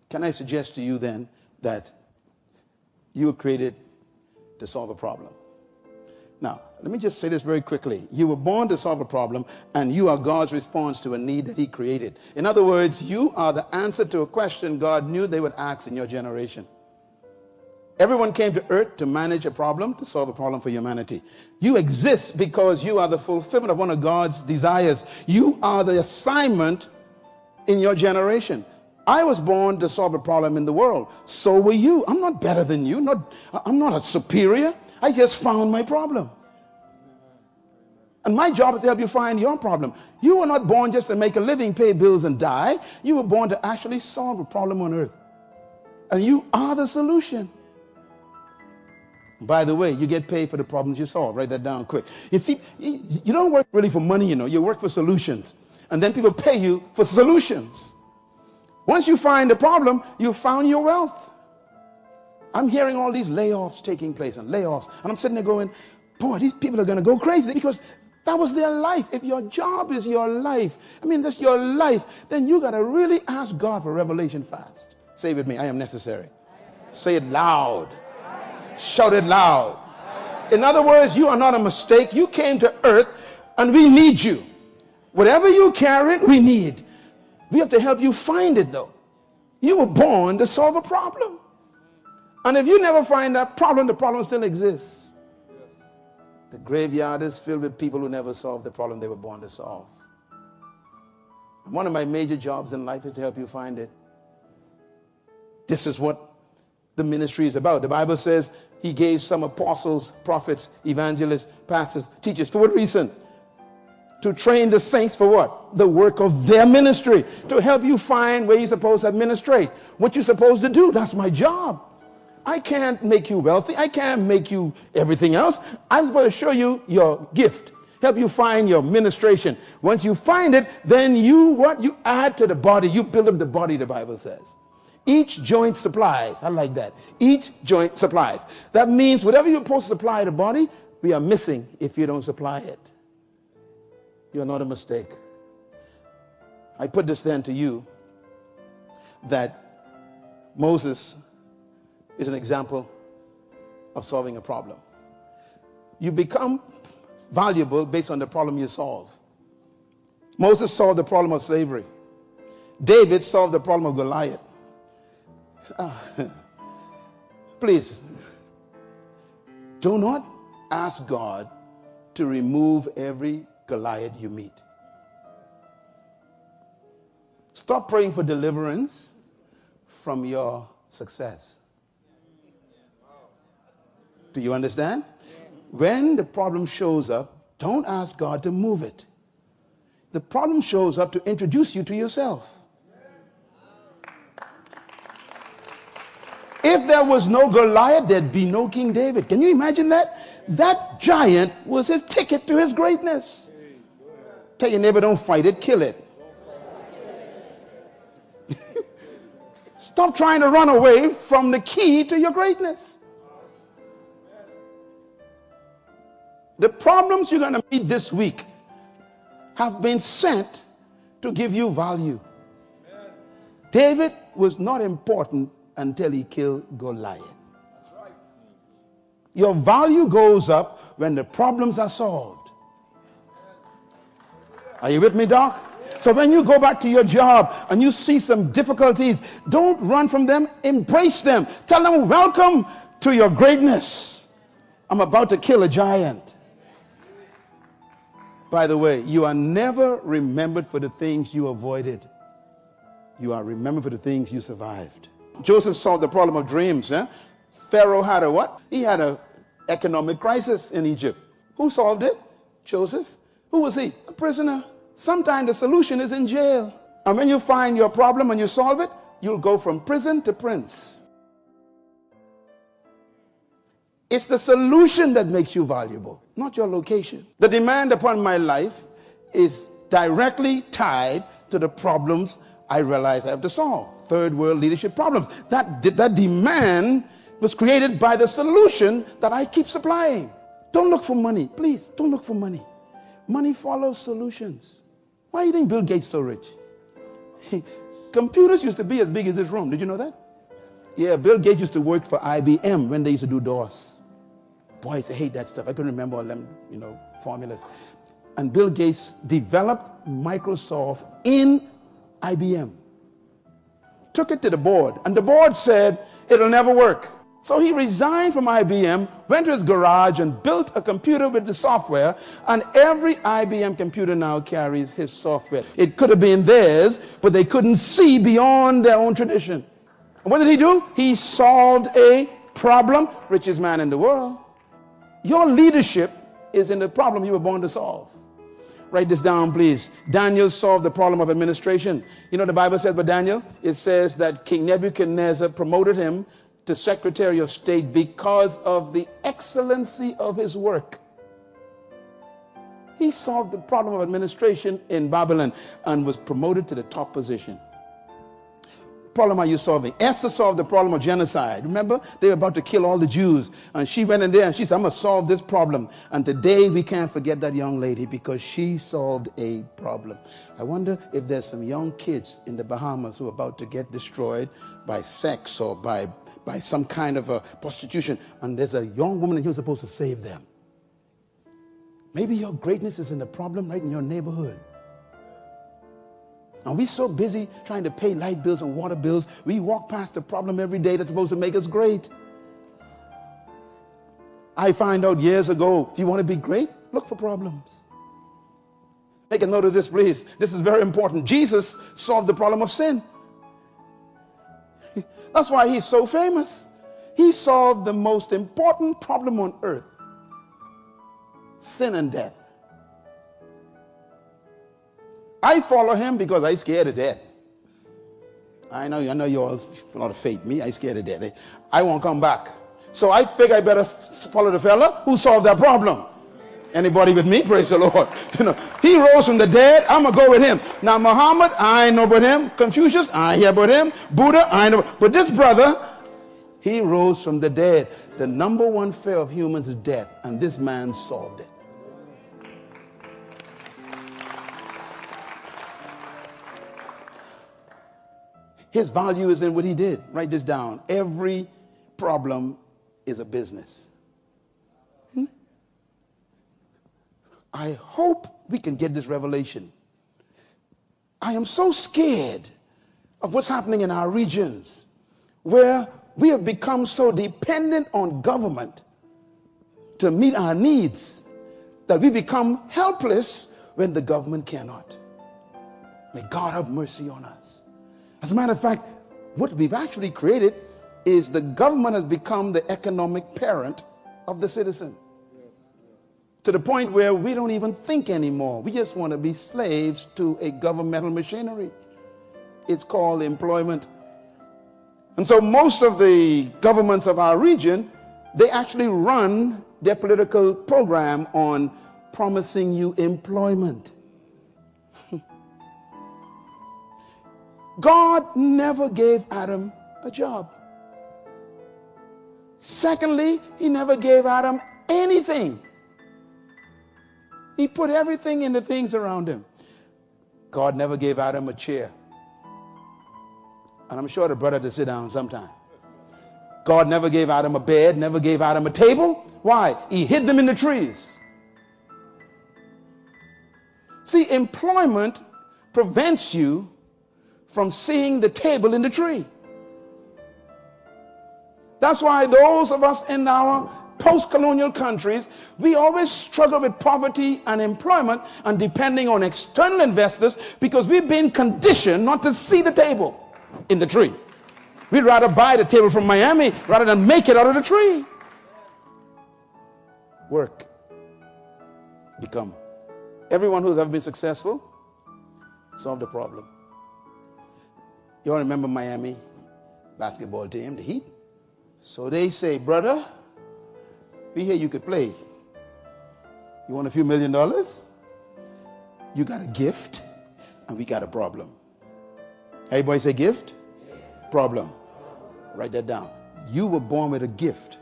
Can I suggest to you then that you were created to solve a problem? Now, let me just say this very quickly. You were born to solve a problem, and you are God's response to a need that he created. In other words, you are the answer to a question God knew they would ask in your generation. Everyone came to earth to manage a problem, to solve a problem for humanity. You exist because you are the fulfillment of one of God's desires. You are the assignment in your generation. I was born to solve a problem in the world. So were you. I'm not better than you. I'm not a superior. I just found my problem. And my job is to help you find your problem. You were not born just to make a living, pay bills, and die. You were born to actually solve a problem on earth. And you are the solution. By the way, you get paid for the problems you solve. Write that down quick. You see, you don't work really for money, you know. You work for solutions. And then people pay you for solutions. Once you find the problem, you found your wealth. I'm hearing all these layoffs taking place and layoffs. And I'm sitting there going, boy, these people are going to go crazy because that was their life. If your job is your life, I mean, that's your life, then you got to really ask God for revelation fast. Say it with me, I am necessary. Say it loud. Shout it loud. In other words, you are not a mistake. You came to earth and we need you. Whatever you carry, we need. We have to help you find it though. You were born to solve a problem. And if you never find that problem, the problem still exists. The graveyard is filled with people who never solved the problem they were born to solve. And one of my major jobs in life is to help you find it. This is what the ministry is about. The Bible says he gave some apostles, prophets, evangelists, pastors, teachers. For what reason? To train the saints for what? The work of their ministry. To help you find where you're supposed to administrate. What you're supposed to do. That's my job. I can't make you wealthy. I can't make you everything else. I'm supposed to show you your gift. Help you find your ministration. Once you find it, then you add to the body. You build up the body, the Bible says. Each joint supplies. I like that. Each joint supplies. That means whatever you're supposed to supply the body, we are missing if you don't supply it. You're not a mistake. I put this then to you that Moses is an example of solving a problem. You become valuable based on the problem you solve. Moses solved the problem of slavery. David solved the problem of Goliath. Please, do not ask God to remove every Goliath you meet. Stop praying for deliverance from your success. Do you understand? When the problem shows up, don't ask God to move it. The problem shows up to introduce you to yourself. If there was no Goliath, there'd be no King David. Can you imagine that? That giant was his ticket to his greatness. Tell your neighbor, don't fight it, kill it. Stop trying to run away from the key to your greatness. The problems you're going to meet this week have been sent to give you value. David was not important until he killed Goliath. Your value goes up when the problems are solved. Are you with me, Doc? So when you go back to your job and you see some difficulties, don't run from them, embrace them. Tell them, welcome to your greatness. I'm about to kill a giant. By the way, you are never remembered for the things you avoided. You are remembered for the things you survived. Joseph solved the problem of dreams. Pharaoh had a what? He had an economic crisis in Egypt. Who solved it? Joseph. Who was he? A prisoner. Sometimes the solution is in jail. And when you find your problem and you solve it, you'll go from prison to prince. It's the solution that makes you valuable, not your location. The demand upon my life is directly tied to the problems I realize I have to solve. Third world leadership problems. That demand was created by the solution that I keep supplying. Don't look for money. Please, don't look for money. Money follows solutions. Why do you think Bill Gates is so rich? Computers used to be as big as this room. Did you know that? Yeah, Bill Gates used to work for IBM when they used to do DOS. Boy, I used to hate that stuff. I couldn't remember all them, formulas. And Bill Gates developed Microsoft in IBM. Took it to the board, and the board said, it'll never work. So he resigned from IBM, went to his garage and built a computer with the software, and every IBM computer now carries his software. It could have been theirs, but they couldn't see beyond their own tradition. And what did he do? He solved a problem. Richest man in the world. Your leadership is in the problem you were born to solve. Write this down, please. Daniel solved the problem of administration. You know the Bible says about Daniel? It says that King Nebuchadnezzar promoted him to Secretary of State because of the excellency of his work. He solved the problem of administration in Babylon and was promoted to the top position. Problem are you solving? Esther solved the problem of genocide. Remember, they were about to kill all the Jews, and she went in there and she said, I'm going to solve this problem. And today we can't forget that young lady because she solved a problem. I wonder if there's some young kids in the Bahamas who are about to get destroyed by sex or by some kind of a prostitution, and there's a young woman who's supposed to save them. Maybe your greatness is in the problem right in your neighborhood. And we're so busy trying to pay light bills and water bills, we walk past the problem every day that's supposed to make us great. I find out years ago, if you want to be great, look for problems. Make a note of this, please. This is very important. Jesus solved the problem of sin. That's why he's so famous. He solved the most important problem on earth. Sin and death. I follow him because I'm scared of death. I know you all have a lot of faith. Me, I'm scared of death. I won't come back. So I figure I better follow the fella who solved that problem. Anybody with me? Praise the Lord. He rose from the dead. I'm going to go with him. Now, Muhammad, I ain't know about him. Confucius, I ain't hear about him. Buddha, I ain't know. But this brother, he rose from the dead. The number one fear of humans is death, and this man solved it. His value is in what he did. Write this down. Every problem is a business. I hope we can get this revelation. I am so scared of what's happening in our regions where we have become so dependent on government to meet our needs that we become helpless when the government cannot. May God have mercy on us. As a matter of fact, what we've actually created is the government has become the economic parent of the citizen. To the point where we don't even think anymore. We just want to be slaves to a governmental machinery. It's called employment. And so most of the governments of our region, they actually run their political program on promising you employment. God never gave Adam a job. Secondly, he never gave Adam anything. He put everything in the things around him. God never gave Adam a chair. And I'm sure the brother to sit down sometime. God never gave Adam a bed, never gave Adam a table. Why? He hid them in the trees. See, employment prevents you from seeing the table in the tree. That's why those of us in our post-colonial countries, we always struggle with poverty and employment and depending on external investors because we've been conditioned not to see the table in the tree. We'd rather buy the table from Miami rather than make it out of the tree. Work. Become. Everyone who's ever been successful solved the problem. You all remember Miami basketball team, the Heat? So they say, brother, we hear you could play. You want a few $1 million? You got a gift, and we got a problem. Everybody say gift? Problem. Write that down. You were born with a gift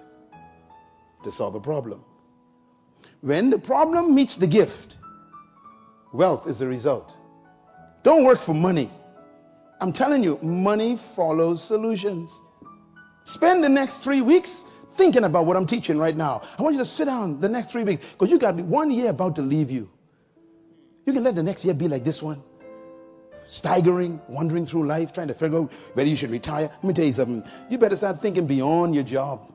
to solve a problem. When the problem meets the gift, wealth is the result. Don't work for money. I'm telling you, money follows solutions. Spend the next 3 weeks thinking about what I'm teaching right now. I want you to sit down the next 3 weeks because you got 1 year about to leave you. You can let the next year be like this one. Staggering, wandering through life, trying to figure out whether you should retire. Let me tell you something. You better start thinking beyond your job.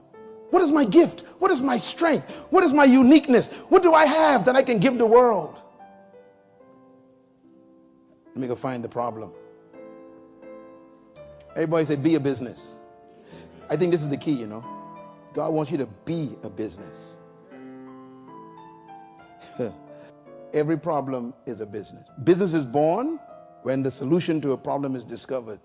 What is my gift? What is my strength? What is my uniqueness? What do I have that I can give the world? Let me go find the problem. Everybody say, be a business. I think this is the key, you know. God wants you to be a business. Every problem is a business. Business is born when the solution to a problem is discovered.